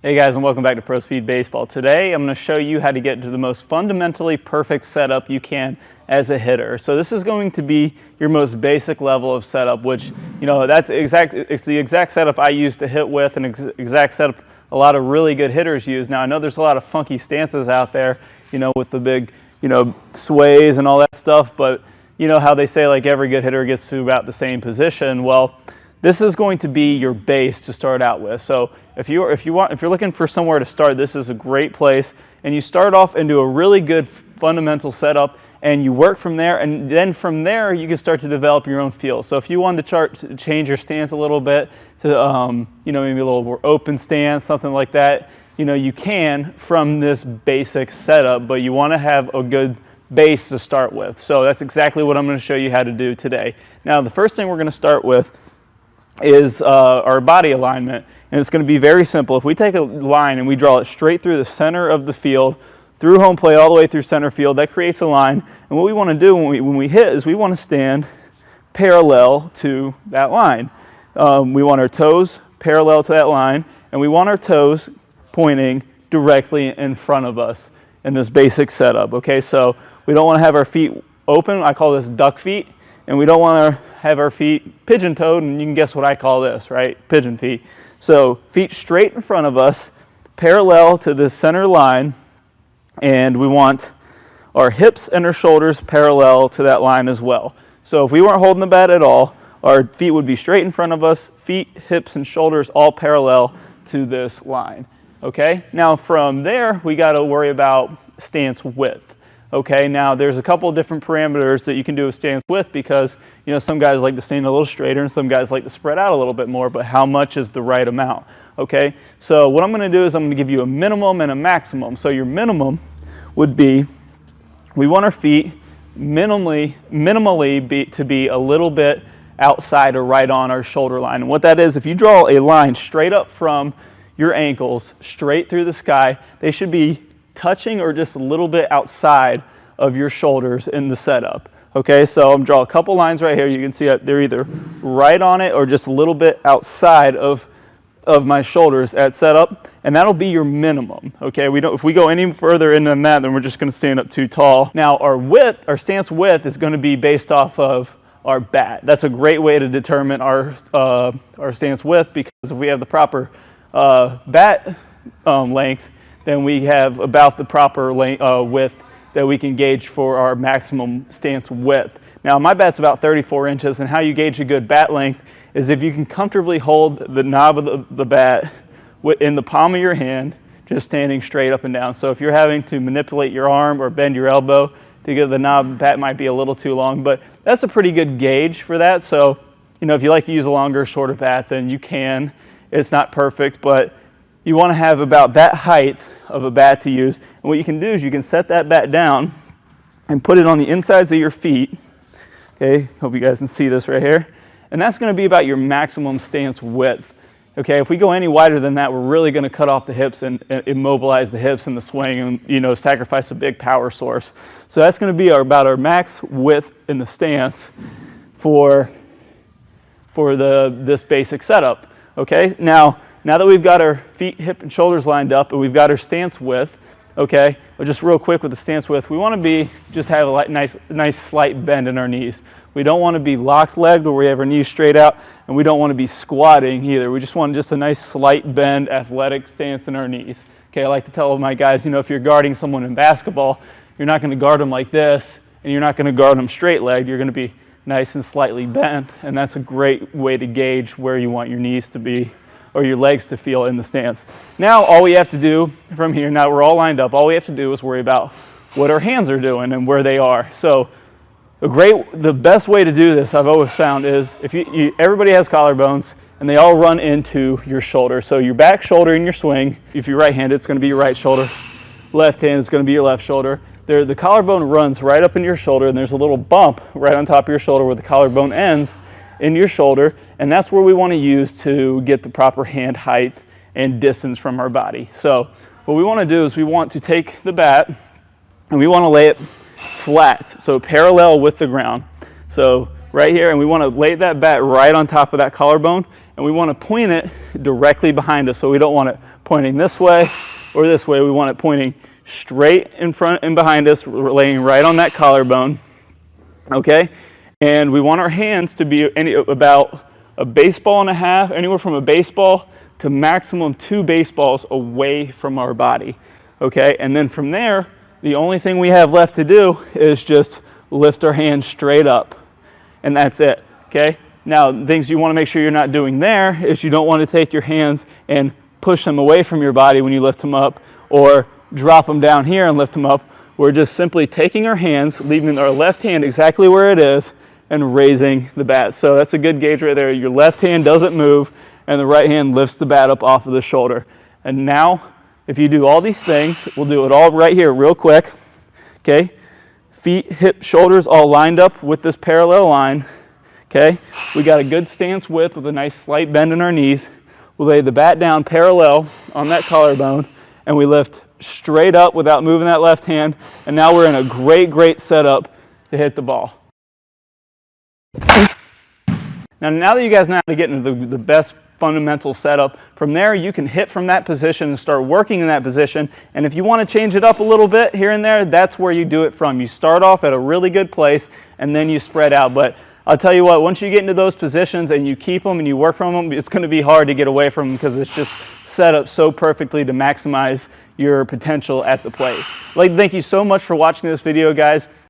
Hey guys, and welcome back to ProSpeed Baseball. Today I'm going to show you how to get to the most fundamentally perfect setup you can as a hitter. So this is going to be your most basic level of setup, which, it's the exact setup I use to hit with, and exact setup a lot of really good hitters use. Now I know there's a lot of funky stances out there, with the big, sways and all that stuff, but you know how they say like every good hitter gets to about the same position. Well, this is going to be your base to start out with. So if you're looking for somewhere to start, this is a great place. And you start off into a really good fundamental setup, and you work from there. And then from there, you can start to develop your own feel. So if you wanted to change your stance a little bit to, maybe a little more open stance, something like that, you can from this basic setup. But you want to have a good base to start with. So that's exactly what I'm going to show you how to do today. Now, the first thing we're going to start with is our body alignment, and it's going to be very simple. If we take a line and we draw it straight through the center of the field, through home plate all the way through center field, that creates a line. And what we want to do when we hit is we want to stand parallel to that line. We want our toes parallel to that line, and we want our toes pointing directly in front of us in this basic setup. Okay, so we don't want to have our feet open. I call this duck feet. And we don't want to have our feet pigeon-toed, and you can guess what I call this, right? Pigeon feet. So feet straight in front of us, parallel to the center line, and we want our hips and our shoulders parallel to that line as well. So if we weren't holding the bat at all, our feet would be straight in front of us, feet, hips, and shoulders all parallel to this line. Okay? Now from there, we got to worry about stance width. Okay, now there's a couple of different parameters that you can do with stance width, because some guys like to stand a little straighter and some guys like to spread out a little bit more, but how much is the right amount? Okay, so what I'm going to do is I'm going to give you a minimum and a maximum. So your minimum would be, we want our feet minimally to be a little bit outside or right on our shoulder line. And what that is, if you draw a line straight up from your ankles straight through the sky, they should be touching or just a little bit outside of your shoulders in the setup. Okay, so I'm draw a couple lines right here. You can see that they're either right on it or just a little bit outside of my shoulders at setup, and that'll be your minimum. Okay, if we go any further in than that, then we're just going to stand up too tall. Now our stance width is going to be based off of our bat. That's a great way to determine our stance width, because if we have the proper bat length, then we have about the proper width that we can gauge for our maximum stance width. Now my bat's about 34 inches, and how you gauge a good bat length is if you can comfortably hold the knob of the bat in the palm of your hand, just standing straight up and down. So if you're having to manipulate your arm or bend your elbow to get the knob, the bat might be a little too long, but that's a pretty good gauge for that. So if you like to use a longer or shorter bat, then you can. It's not perfect, but you want to have about that height of a bat to use. And what you can do is you can set that bat down and put it on the insides of your feet. Okay, hope you guys can see this right here. And that's going to be about your maximum stance width. Okay, if we go any wider than that, we're really going to cut off the hips and immobilize the hips in the swing, and sacrifice a big power source. So that's going to be about our max width in the stance for this basic setup. Okay, now that we've got our feet, hip, and shoulders lined up, and we've got our stance width, okay, well, just real quick with the stance width, we want to just have a nice slight bend in our knees. We don't want to be locked-legged where we have our knees straight out, and we don't want to be squatting either. We just want a nice slight bend, athletic stance in our knees. Okay, I like to tell my guys, if you're guarding someone in basketball, you're not going to guard them like this, and you're not going to guard them straight-legged. You're going to be nice and slightly bent, and that's a great way to gauge where you want your knees to be or your legs to feel in the stance. Now all we have to do from here, now we're all lined up, all we have to do is worry about what our hands are doing and where they are. So the best way to do this, I've always found, is if everybody has collarbones and they all run into your shoulder. So your back shoulder in your swing, if you're right-handed, it's going to be your right shoulder. Left hand is going to be your left shoulder. The collarbone runs right up into your shoulder, and there's a little bump right on top of your shoulder where the collarbone ends in your shoulder, and that's where we want to use to get the proper hand height and distance from our body. So what we want to do is we want to take the bat and we want to lay it flat, so parallel with the ground. So right here, and we want to lay that bat right on top of that collarbone, and we want to point it directly behind us, so we don't want it pointing this way or this way. We want it pointing straight in front and behind us, laying right on that collarbone, okay? And we want our hands to be about a baseball and a half, anywhere from a baseball to maximum 2 baseballs away from our body, okay? And then from there, the only thing we have left to do is just lift our hands straight up, and that's it, okay? Now, things you want to make sure you're not doing there is you don't want to take your hands and push them away from your body when you lift them up, or drop them down here and lift them up. We're just simply taking our hands, leaving our left hand exactly where it is, and raising the bat. So that's a good gauge right there. Your left hand doesn't move, and the right hand lifts the bat up off of the shoulder. And now, if you do all these things, we'll do it all right here real quick, okay? Feet, hips, shoulders all lined up with this parallel line, okay? We got a good stance width with a nice slight bend in our knees. We'll lay the bat down parallel on that collarbone, and we lift straight up without moving that left hand, and now we're in a great setup to hit the ball. Now that you guys know how to get into the best fundamental setup, from there you can hit from that position and start working in that position. And if you want to change it up a little bit here and there, that's where you do it from. You start off at a really good place and then you spread out. But I'll tell you what, once you get into those positions and you keep them and you work from them, it's going to be hard to get away from them because it's just set up so perfectly to maximize your potential at the plate. I'd like to thank you so much for watching this video, guys.